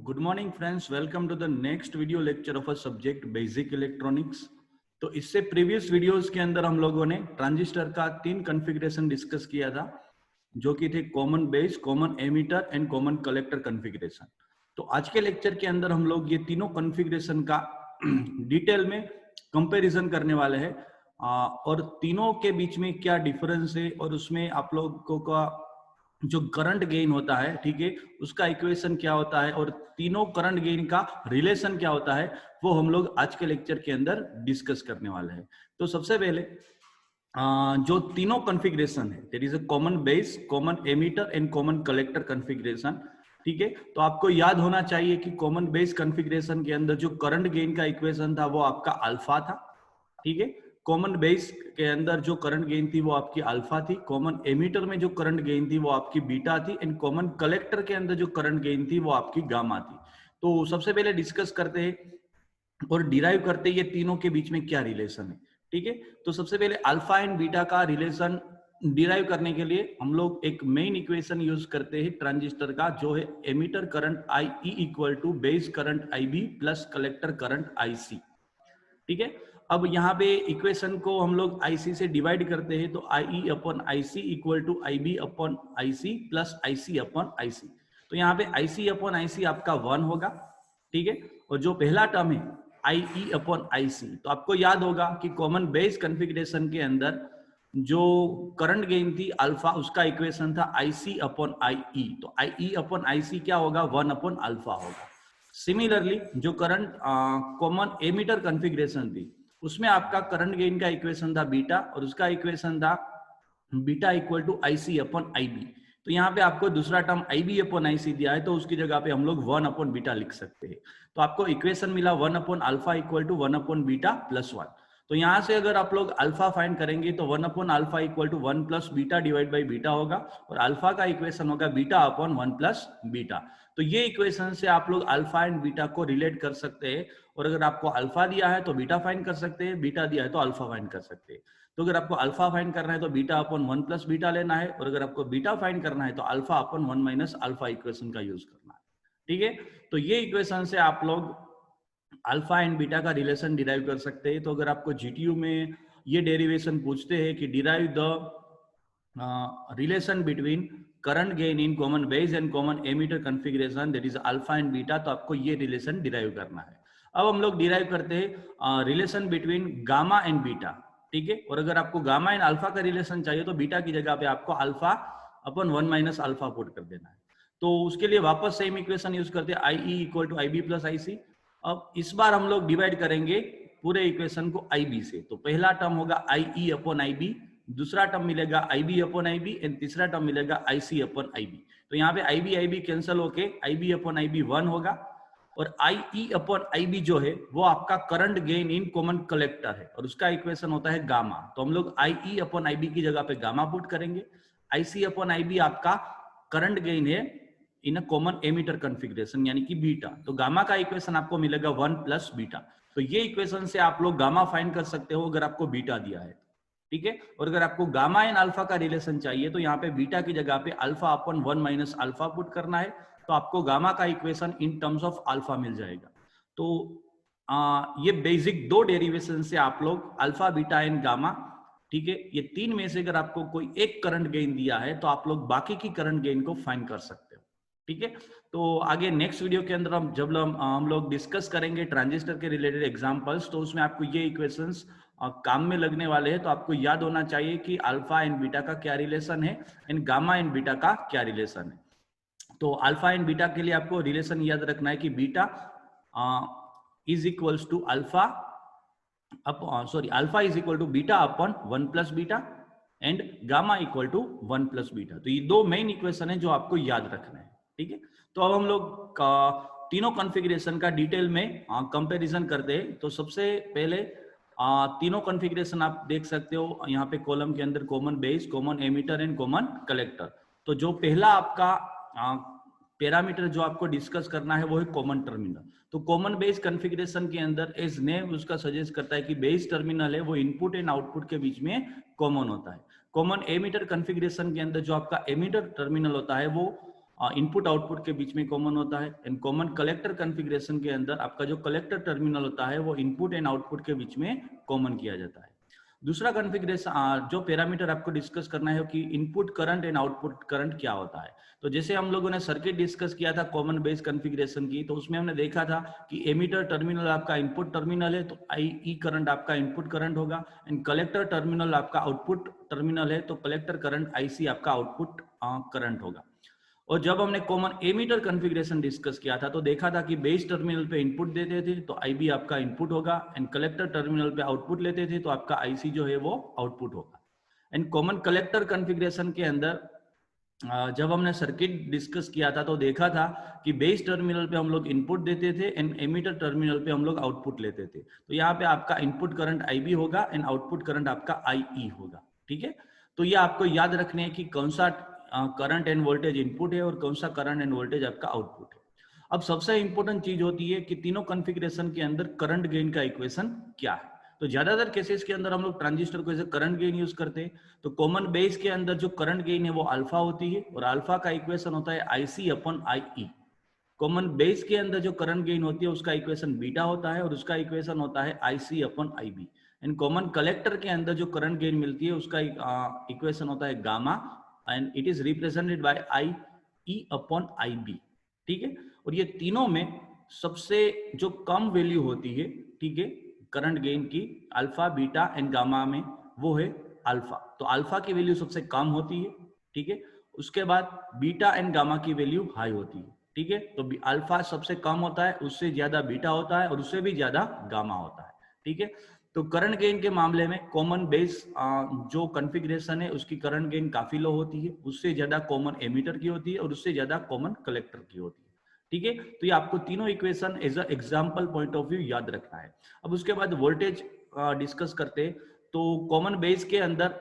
Good morning friends, welcome to the next video lecture of a subject basic electronics. तो इससे previous videos के अंदर हम लोगों ने ट्रांजिस्टर का 3 कॉन्फ़िगरेशन डिस्कस किया था, जो कि थे common base, common emitter and common collector configuration. तो आज के लेक्चर के अंदर हम लोग ये तीनों कॉन्फ़िगरेशन का डिटेल में कंपैरिजन करने वाले हैं और तीनों के बीच में क्या डिफरेंस है और उसमें आप लोगों का जो करंट गेन होता है, ठीक है, उसका इक्वेशन क्या होता है और तीनों करंट गेन का रिलेशन क्या होता है, वो हम लोग आज के लेक्चर के अंदर डिस्कस करने वाले हैं। तो सबसे पहले जो तीनों कॉन्फ़िगरेशन है, there is a common base, common emitter and common collector configuration. ठीक है, तो आपको याद होना चाहिए कि कॉमन बेस कॉन्फ़िगरेशन के अंदर जो करंट गेन का इक्वेशन था वो आपका अल्फा था। ठीक है, कॉमन बेस के अंदर जो करंट गेन थी वो आपकी अल्फा थी, कॉमन एमिटर में जो करंट गेन थी वो आपकी बीटा थी एंड कॉमन कलेक्टर के अंदर जो करंट गेन थी वो आपकी गामा थी। तो सबसे पहले डिस्कस करते हैं और डिराइव करते हैं ये तीनों के बीच में क्या रिलेशन है। ठीक है, तो सबसे पहले अल्फा एंड बीटा का रिलेशन डिराइव करने के लिए हम लोग एक मेन इक्वेशन यूज करते हैं ट्रांजिस्टर का, जो है emitter current I equal to base current I B plus collector current I C. ठीक है, अब यहाँ पे इक्वेशन को हम लोग IC से डिवाइड करते हैं, तो IE upon IC equal to IB upon IC plus IC upon IC। तो यहाँ पे IC अपॉन IC आपका 1 होगा। ठीक है, और जो पहला टर्म है IE अपॉन IC, तो आपको याद होगा कि कॉमन बेस कॉन्फ़िगरेशन के अंदर जो करंट गेन थी अल्फा, उसका इक्वेशन था IC अपॉन IE। तो IE अपॉन IC क्या होगा? 1 अपॉन अल्फा होगा। सिमिलरली जो करंट कॉमन एमिटर कॉन्फ़िगरेशन थी, उसमें आपका करंट गेन का इक्वेशन था बीटा और उसका इक्वेशन था beta equal to IC upon IB। तो यहाँ पे आपको दूसरा टर्म IB अपॉन IC दिया है, तो उसकी जगह पे हम लोग 1 अपॉन बीटा लिख सकते हैं। तो आपको इक्वेशन मिला 1 upon alpha equal to 1 upon beta plus 1। तो यहाँ से अगर आप लोग अल्फा फाइंड करेंगे तो 1 upon alpha equal to 1 plus beta divide by beta होगा और अल्फा का इक्वेशन होगा बीटा अपॉन 1 प्लस बीटा। तो ये इक्वेशन से आप लोग अल्फा एंड बीटा को रिलेट कर सकते हैं, और अगर आपको अल्फा दिया है तो बीटा फाइंड कर सकते हैं, बीटा दिया है तो अल्फा फाइंड कर सकते हैं। तो अगर आपको अल्फा फाइंड करना है तो बीटा अपॉन 1 प्लस बीटा लेना है, और अगर आपको बीटा फाइंड करना है तो alpha upon 1 minus alpha equation का यूज करना है। ठीक है, तो ये इक्वेशन से आप लोग अल्फा एंड बीटा का रिलेशन डिराइव कर सकते हैं। तो अगर आपको जीटीयू में ये डेरिवेशन पूछते हैं कि derive the relation between current gain in common base and common emitter configuration, that is alpha and beta, तो आपको ये रिलेशन डिराइव करना है। अब हम लोग डिराइव करते हैं relation between gamma and beta. ठीक है, और अगर आपको गामा एंड अल्फा का रिलेशन चाहिए तो बीटा की जगह पे आपको अल्फा अपन 1 माइनस अल्फा पुट कर देना है। तो उसके लिए वापस सेम इक्वेशन यूज करते हैं, IE equal to IB plus IC। अब इस बार हम लोग डिवाइड करेंगे पूरे इक्वेशन को IB से। तो पहला टर्म होगा IE अपॉन IB, दूसरा टर्म मिलेगा IB अपॉन IB एंड तीसरा टर्म मिलेगा IC अपॉन IB। तो यहाँ पे IB कैंसिल होके IB अपॉन IB 1 होगा, और IE अपॉन IB जो है वो आपका current gain in common collector है और उसका इक्वेशन होता है गामा। तो हम लोग IE अपॉन IB की जगह पे गामा पुट करेंगे। IC अपॉन IB आपका करंट गेन है इन अ कॉमन एमिटर कॉन्फ़िगरेशन, यानी कि बीटा। तो गामा का इक्वेशन आपको मिलेगा 1 प्लस बीटा। तो ये इक्वेशन से आप लोग गामा फाइंड कर सकते हो अगर आपको बीटा दिया है। ठीक है, और अगर आपको गामा एंड अल्फा का रिलेशन चाहिए तो यहाँ पे बीटा की जगह पे अल्फा अपन 1 माइनस अल्फा पुट करना है, तो आपको गामा का equation in terms of alpha मिल जाएगा। तो ये बेसिक दो डेरिवेशन से आप लोग अल्फा बीटा एंड गामा, ठीक है, ये तीन में से अगर आपको कोई एक करंट गेन दिया है तो आप लोग बाकी की करंट गेन को फाइंड कर सकते हो। ठीक है, तो आगे नेक्स्ट वीडियो के अंदर हम लोग डिस्कस करेंगे ट्रांजिस्टर के रिलेटेड एग्जांपल्स, तो उसमें आपको ये इक्वेशंस काम में लगने वाले हैं। तो आपको याद होना चाहिए कि अल्फा एंड बीटा का क्या रिलेशन है एंड गामा एंड बीटा का क्या रिलेशन है। तो अल्फा एंड बीटा के लिए आपको रिलेशन याद रखना है कि beta is equals to alpha alpha is equal to beta upon 1 plus beta and gamma equal to 1 plus beta. तो ये दो मेन इक्वेशन है जो आपको याद रखना है। ठीक है, तो अब हम लोग तीनों कॉन्फ़िगरेशन का डिटेल में कंपैरिजन करते हैं। तो सबसे पहले तीनों कॉन्फ़िगरेशन आप देख सकते हो यहाँ पे कॉलम के अंदर, common base, common emitter and common collector. तो जो पहला आपका पैरामीटर जो आपको डिस्कस करना है वो है कॉमन टर्मिनल। तो कॉमन बेस कॉन्फ़िगरेशन के अंदर एज नेम उसका सजेस्ट करता है कि बेस टर्मिनल है वो इनपुट एंड आउटपुट के बीच में कॉमन होता है। कॉमन एमिटर कॉन्फ़िगरेशन के अंदर जो आपका एमिटर टर्मिनल होता है वो इनपुट आउटपुट के बीच में कॉमन होता है। एंड कॉमन कलेक्टर कॉन्फ़िगरेशन के अंदर आपका जो कलेक्टर टर्मिनल होता है वो इनपुट एंड आउटपुट के बीच में कॉमन किया जाता है। दूसरा कॉन्फ़िगरेशन जो पैरामीटर आपको डिस्कस करना है कि input current and output current क्या होता है। तो जैसे हम लोगों ने सर्किट डिस्कस किया था कॉमन बेस कॉन्फ़िगरेशन की, तो उसमें हमने देखा था कि एमीटर टर्मिनल आपका इनपुट टर्मिनल है तो आई करंट आपका इनपुट करंट होगा, एंड कलेक्टर टर्मिनल आपका आउटपुट टर्मिनल है तो कलेक्टर करंट आईसी आपका आउटपुट करंट होगा। और जब हमने कॉमन एमीटर कॉन्फ़िगरेशन डिस्कस किया था तो देखा था कि बेस टर्मिनल पे इनपुट देते थे तो आईबी आपका इनपुट होगा, एंड कलेक्टर टर्मिनल पे आउटपुट लेते थे तो आपका आईसी जो है वो आउटपुट होगा। एंड कॉमन कलेक्टर कॉन्फ़िगरेशन के अंदर जब हमने सर्किट डिस्कस किया था तो देखा था कि बेस टर्मिनल पे हम लोग इनपुट देते थे एंड एमीटर टर्मिनल पे हम लोग आउटपुट लेते थे। तो यहाँ पे आपका इनपुट करंट आईबी होगा एंड आउटपुट करंट आपका आईई होगा। ठीक है, तो ये आपको याद रखने हैं कि कौन सा करंट एंड वोल्टेज इनपुट है और कौन सा करंट एंड वोल्टेज आपका आउटपुट है। अब सबसे इंपॉर्टेंट चीज होती है कि तीनों कॉन्फ़िगरेशन के अंदर करंट गेन का इक्वेशन क्या है। तो ज्यादातर केसेस के अंदर हम लोग ट्रांजिस्टर को एज करंट गेन यूज करते हैं। तो कॉमन बेस के अंदर जो करंट गेन है वो अल्फा होती है और अल्फा का इक्वेशन होता है IC upon IE. Common base के अंदर जो करंट गेन होती है उसका इक्वेशन बीटा होता है और उसका इक्वेशन होता है IC upon IB. And common collector के अंदर जो करंट गेन मिलती है उसका इक्वेशन होता है gamma and it is represented by I E upon I B. ठीक है, और ये तीनों में सबसे जो कम वैल्यू होती है, ठीक है, करंट गेन की अल्फा बीटा एंड गामा में, वो है अल्फा। तो अल्फा की वैल्यू सबसे कम होती है, ठीक है, उसके बाद बीटा एंड गामा की वैल्यू हाई होती है। ठीक है, तो अल्फा सबसे कम होता है, उससे ज्यादा बीटा होता है और उससे भी ज्यादा गामा होता है। ठीक है, तो करंट गेन के मामले में कॉमन बेस जो कॉन्फ़िगरेशन है उसकी करंट गेन काफी लो होती है, उससे ज्यादा कॉमन एमीटर की होती है और उससे ज्यादा कॉमन कलेक्टर की होती है। ठीक है, तो ये आपको तीनों equation as a example point of view याद रखना है। अब उसके बाद वोल्टेज डिस्कस करते, तो कॉमन बेस के अंदर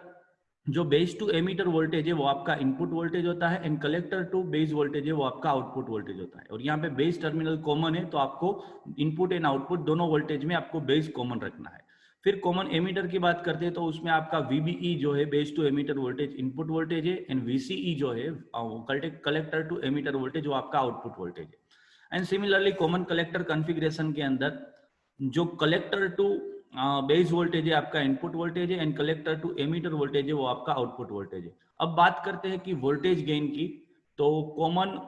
जो बेस टू एमीटर वोल्टेज है वो आपका इनपुट वोल्टेज होता है and collector to base voltage है वो आपका आउटपुट वोल्टेज होता है। और यहाँ पे बेस टर्मिनल कॉमन है तो आपको इनपुट एंड आउटपुट दोनों वोल्टेज में आपको बेस कॉमन रखना है। फिर कॉमन एमीटर की बात करते हैं तो उसमें आपका VBE जो है base to emitter voltage input voltage है एंड VCE जो है कलेक्टर टू एमीटर वोल्टेज वो आपका आउटपुट वोल्टेज है। And similarly common collector configuration के अंदर जो कलेक्टर टू बेस वोल्टेज है आपका इनपुट वोल्टेज है and collector to emitter voltage है वो आपका आउटपुट वोल्टेज है। अब बात करते हैं कि वोल्टेज गेन की, तो कॉमन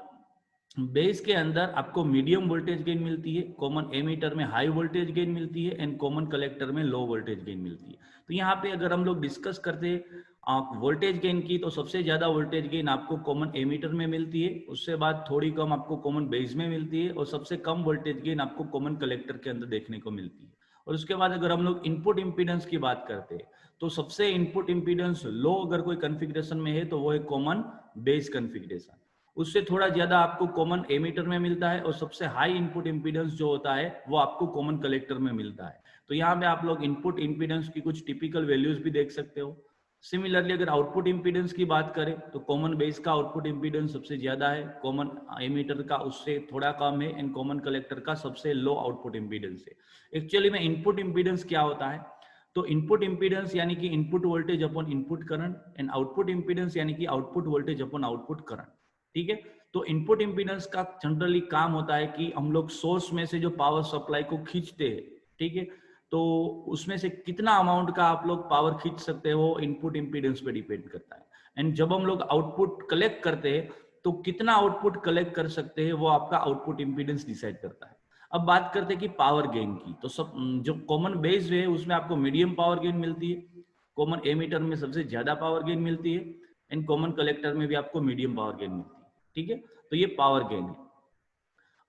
बेस के अंदर आपको मीडियम वोल्टेज गेन मिलती है, कॉमन एमीटर में हाई वोल्टेज गेन मिलती है एंड कॉमन कलेक्टर में लो वोल्टेज गेन मिलती है। तो यहाँ पे अगर हम लोग डिस्कस करते हैं वोल्टेज गेन की, तो सबसे ज्यादा वोल्टेज गेन आपको कॉमन एमीटर में मिलती है, उससे बाद थोड़ी कम आपको कॉमन बेस में मिलती है और सबसे कम वोल्टेज गेन आपको कॉमन कलेक्टर के अंदर देखने को मिलती है। और उसके बाद अगर हम लोग इनपुट इंपीडेंस की बात करते हैं तो सबसे इनपुट इंपीडेंस लो अगर कोई कॉन्फ़िगरेशन में है तो वो है कॉमन बेस कॉन्फ़िगरेशन, उससे थोड़ा ज्यादा आपको कॉमन एमीटर में मिलता है और सबसे हाई इनपुट इंपीडेंस जो होता है वो आपको कॉमन कलेक्टर में मिलता है। तो यहाँ पे आप लोग इनपुट इंपीडेंस की कुछ टिपिकल वैल्यूज भी देख सकते हो। सिमिलरली अगर आउटपुट इंपीडेंस की बात करें तो कॉमन बेस का आउटपुट इंपीडेंस सबसे ज्यादा है, कॉमन एमीटर का उससे थोड़ा कम है एंड कॉमन कलेक्टर का सबसे लो आउटपुट इंपीडेंस है। एक्चुअली में इनपुट इंपीडेंस क्या होता है, तो इनपुट इंपीडेंस यानी कि input voltage upon input current and output impedance यानी कि output voltage upon output current. ठीक है, तो इनपुट इंपीडेंस का जनरली काम होता है कि हम लोग सोर्स में से जो पावर सप्लाई को खींचते हैं, ठीक है, तो उसमें से कितना अमाउंट का आप लोग पावर खींच सकते हो इनपुट इंपीडेंस पे डिपेंड करता है। एंड जब हम लोग आउटपुट कलेक्ट करते हैं तो कितना आउटपुट कलेक्ट कर सकते हैं वो आपका आउटपुट इंपीडेंस डिसाइड करता है। अब बात करते हैं कि पावर गेन की, तो सब जो कॉमन बेस है उसमें आपको मीडियम पावर गेन मिलती है, कॉमन एमीटर में सबसे ज्यादा पावर गेन मिलती है एंड कॉमन कलेक्टर में भी आपको मीडियम पावर गेन मिलती है। ठीक है, तो ये पावर गेन है।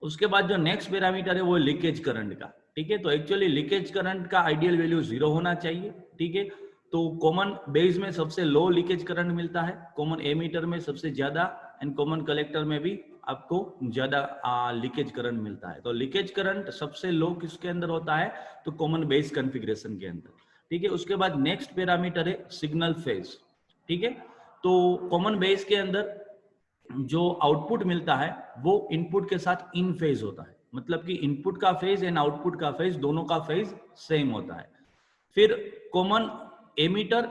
उसके बाद जो नेक्स्ट पैरामीटर है वो लीकेज करंट का। ठीक है, तो एक्चुअली लीकेज करंट का आइडियल वैल्यू 0 होना चाहिए। ठीक है, तो कॉमन बेस में सबसे लो लीकेज करंट मिलता है, कॉमन एमीटर में सबसे ज्यादा एंड कॉमन कलेक्टर में भी आपको ज्यादा लीकेज करंट मिलता है। तो लीकेज करंट सबसे लो किसके अंदर होता है, तो कॉमन बेस कॉन्फ़िगरेशन के अंदर। ठीक है, उसके बाद नेक्स्ट पैरामीटर है सिग्नल फेज। ठीक है, तो कॉमन बेस के अंदर जो आउटपुट मिलता है वो इनपुट के साथ इन फेज होता है, मतलब कि इनपुट का फेज एंड आउटपुट का फेज दोनों का फेज सेम होता है। फिर कॉमन एमीटर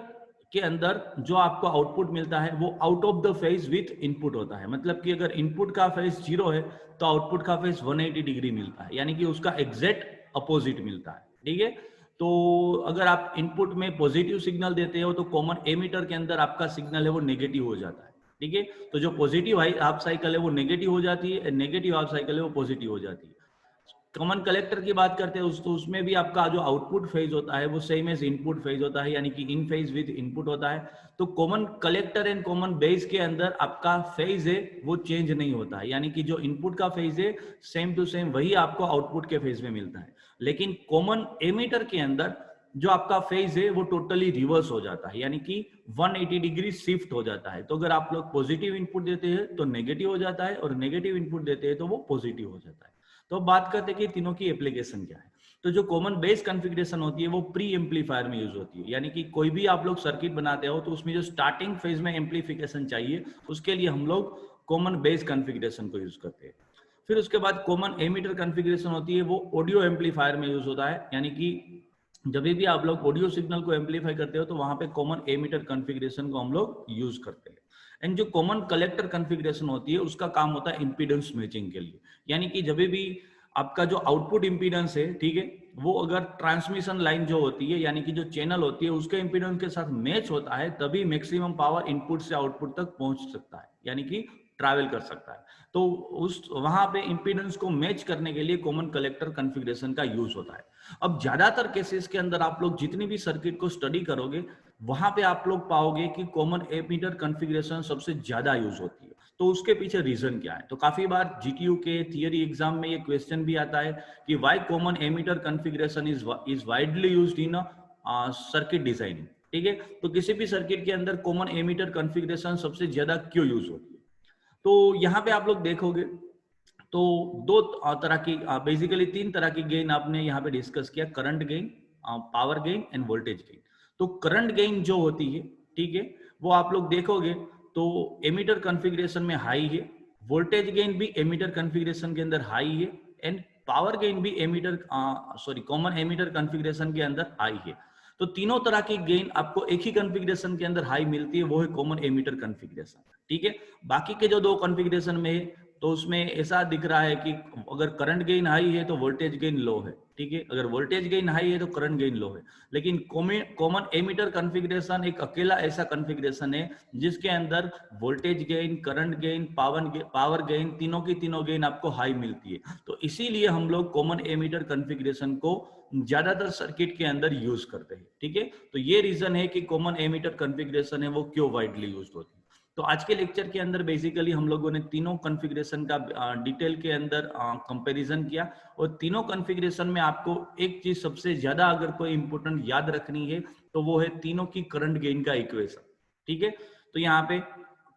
के अंदर जो आपको आउटपुट मिलता है वो out of the phase with input होता है। मतलब कि अगर इनपुट का फेज 0 है तो आउटपुट का फेज 180 डिग्री मिलता है, यानी कि उसका एग्जैक्ट अपोजिट मिलता है। ठीक है, तो अगर आप इनपुट में पॉजिटिव सिग्नल देते हो तो कॉमन एमीटर के अंदर आपका सिग्नल है वो नेगेटिव हो जाता है। ठीक है, तो जो पॉजिटिव हाफ साइकिल है वो नेगेटिव हो जाती है, नेगेटिव हाफ साइकिल है वो पॉजिटिव हो जाती है। कॉमन कलेक्टर की बात करते हैं तो उसमें भी आपका जो आउटपुट फेज होता है वो सेम एज इनपुट फेज होता है, यानी कि इन फेज विद इनपुट होता है। तो common collector and common base के अंदर आपका फेज है वो चेंज नहीं होता है, यानी कि जो इनपुट का फेज है सेम टू सेम वही आपको आउटपुट के फेज में मिलता है। लेकिन कॉमन एमीटर के अंदर जो आपका फेज है वो टोटली रिवर्स हो जाता है, यानी कि 180 डिग्री शिफ्ट हो जाता है। तो अगर आप लोग पॉजिटिव इनपुट देते हैं तो नेगेटिव हो जाता है, और नेगेटिव इनपुट देते हैं तो वो पॉजिटिव हो जाता है। तो बात करते हैं कि तीनों की एप्लीकेशन क्या है। तो जो कॉमन बेस कॉन्फ़िगरेशन होती है वो प्री एम्पलीफायर में यूज होती है, यानी कि कोई भी आप लोग सर्किट बनाते हो तो उसमें जो स्टार्टिंग फेज में एम्पलीफिकेशन चाहिए उसके लिए हम लोग कॉमन बेस कॉन्फ़िगरेशन को यूज करते हैं। फिर उसके बाद कॉमन एमीटर कॉन्फ़िगरेशन होती है वो ऑडियो एम्पलीफायर में यूज होता है, यानी कि जब भी आप लोग ऑडियो सिग्नल को एम्पलीफाई करते हो तो वहां पे कॉमन एमीटर कॉन्फ़िगरेशन को हम लोग यूज करते हैं। एंड जो कॉमन कलेक्टर कॉन्फ़िगरेशन होती है उसका काम होता है इंपीडेंस मैचिंग के लिए, यानी कि जब भी आपका जो आउटपुट इंपीडेंस है, ठीक है, वो अगर ट्रांसमिशन लाइन जो होती है यानी कि जो चैनल होती है उसके इंपीडेंस के साथ मैच होता है तभी मैक्सिमम पावर इनपुट से आउटपुट तक पहुंच सकता है, यानी कि ट्रैवल कर सकता है। तो उस वहां पे इंपीडेंस को मैच करने के लिए कॉमन कलेक्टर कॉन्फ़िगरेशन का यूज होता है। अब ज्यादातर केसेस के अंदर आप लोग जितनी भी सर्किट को स्टडी करोगे वहां पे आप लोग पाओगे कि कॉमन एमीटर कॉन्फ़िगरेशन सबसे ज्यादा यूज होती है। तो उसके पीछे रीजन क्या है? तो काफी बार जीटीयू के थियरी एग्जाम में ये क्वेश्चन भी आता है कि why common ammeter configuration is widely used in circuit designing. ठीक है, तो किसी भी सर्किट के अंदर कॉमन एमीटर कॉन्फ़िगरेशन सबसे ज्यादा क्यों यूज होती है? तो यहाँ पे आप लोग देखोगे तो दो तरह की, बेसिकली तीन तरह की गेन आपने यहाँ पे डिस्कस किया, current gain, power gain end voltage gain. तो करंट गेन जो होती है, ठीक है, वो आप लोग देखोगे तो एमीटर कॉन्फ़िगरेशन में हाई है, वोल्टेज गेन भी एमीटर कॉन्फ़िगरेशन के अंदर हाई है, एंड पावर गेन भी एमीटर कॉमन एमीटर कॉन्फ़िगरेशन के अंदर हाई है। तो तीनों तरह की गेन आपको एक ही कॉन्फ़िगरेशन के अंदर हाई मिलती है, वो है कॉमन एमीटर कॉन्फ़िगरेशन। ठीक है, बाकी के जो दो कॉन्फ़िगरेशन में है तो उसमें ऐसा दिख रहा है कि अगर करंट गेन हाई है तो वोल्टेज गेन लो है। ठीक है, अगर वोल्टेज गेन हाई है तो करंट गेन लो है। लेकिन कॉमन एमीटर कॉन्फ़िगरेशन एक अकेला ऐसा कॉन्फ़िगरेशन है जिसके अंदर voltage gain, current gain, power gain, तीनों की तीनों गेन आपको हाई मिलती है। तो इसीलिए हम लोग कॉमन एमीटर कॉन्फ़िगरेशन को ज्यादातर सर्किट के अंदर यूज करते हैं। ठीक है, तो ये रीजन है कि कॉमन एमीटर कॉन्फ़िगरेशन है वो क्यों वाइडली यूज होती है। तो आज के लेक्चर के अंदर बेसिकली हम लोगों ने तीनों कॉन्फ़िगरेशन का डिटेल के अंदर कंपैरिजन किया, और तीनों कॉन्फ़िगरेशन में आपको एक चीज सबसे ज्यादा अगर कोई इंपॉर्टेंट याद रखनी है तो वो है तीनों की करंट गेन का इक्वेशन। ठीक है, तो यहाँ पे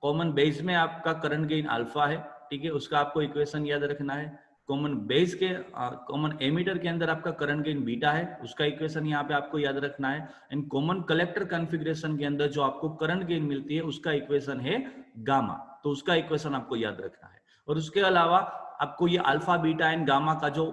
कॉमन बेस में आपका करंट गेन अल्फा है, ठीक है, उसका आपको इक्वेशन याद रखना है। कॉमन बेस के कॉमन एमीटर के अंदर आपका करंट गेन बीटा है, उसका इक्वेशन यहाँ पे आपको याद रखना है। एंड कॉमन कलेक्टर कॉन्फ़िगरेशन के अंदर जो आपको करंट गेन मिलती है उसका इक्वेशन है गामा, तो उसका इक्वेशन आपको याद रखना है। और उसके अलावा आपको ये अल्फा बीटा एंड गामा का जो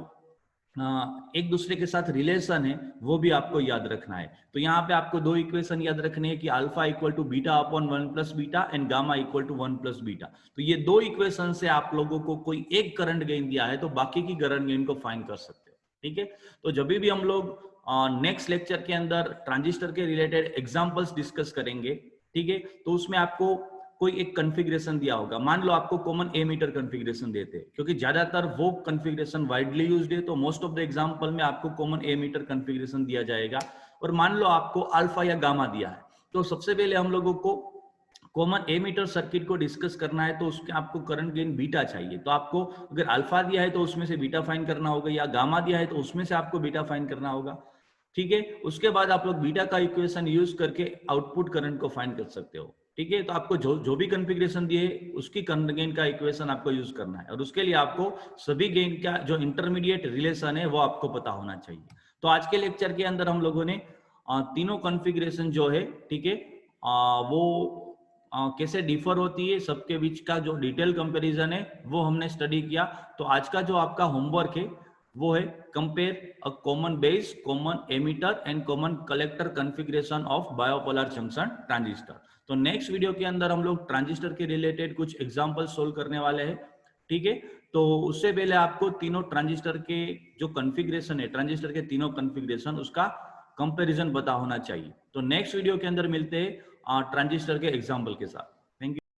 एक दूसरे के साथ रिलेशन है वो भी आपको याद रखना है। तो यहाँ पे आपको दो इक्वेशन याद रखने हैं कि alpha equal to beta upon 1 plus beta and gamma equal to 1 plus beta. तो ये दो इक्वेशन से आप लोगों को कोई एक करंट गेन दिया है तो बाकी की करंट गेन को फाइंड कर सकते हो। ठीक है, तो जब भी हम लोग नेक्स्ट लेक्चर के अंदर ट्रांजिस्टर के रिलेटेड एग्जाम्पल्स डिस्कस करेंगे, ठीक है, तो उसमें आपको कोई एक कॉन्फ़िगरेशन दिया होगा, मान लो आपको कॉमन एमीटर कॉन्फ़िगरेशन देते हैं, क्योंकि ज्यादातर वो कॉन्फ़िगरेशन वाइडली यूज्ड है, तो मोस्ट ऑफ द एग्जांपल में आपको कॉमन एमीटर कॉन्फ़िगरेशन दिया जाएगा। और मान लो आपको अल्फा या गामा दिया है, तो सबसे पहले हम लोगों को कॉमन एमीटर सर्किट को डिस्कस करना है, तो उसके आपको करंट गेन बीटा चाहिए। तो आपको अगर अल्फा दिया है तो उसमें से बीटा फाइंड करना होगा, या गामा दिया है तो उसमें से आपको बीटा फाइंड करना होगा। ठीक है, उसके बाद आप लोग बीटा का इक्वेशन यूज करके आउटपुट करंट को फाइंड कर सकते हो। ठीक है, तो आपको जो भी कॉन्फ़िगरेशन दिए उसकी करंट गेन का इक्वेशन आपको यूज करना है, और उसके लिए आपको सभी गेन का जो इंटरमीडिएट रिलेशन है वो आपको पता होना चाहिए। तो आज के लेक्चर के अंदर हम लोगों ने तीनों कॉन्फ़िगरेशन जो है, ठीक है, वो कैसे डिफर होती है, सबके बीच का जो डिटेल कंपैरिजन है वो हमने स्टडी किया। तो आज का जो आपका होमवर्क है वो है compare a common base, common emitter and common collector configuration of bipolar junction transistor. तो नेक्स्ट वीडियो के अंदर हम लोग ट्रांजिस्टर के रिलेटेड कुछ एग्जांपल सोल्व करने वाले हैं, ठीक है। तो उससे पहले आपको तीनों ट्रांजिस्टर के जो कॉन्फ़िगरेशन है, ट्रांजिस्टर के तीनों कॉन्फ़िगरेशन, उसका कंपैरिजन पता होना चाहिए। तो नेक्स्ट वीडियो के अंदर मिलते हैं ट्रांजिस्टर के एग्जांपल के साथ।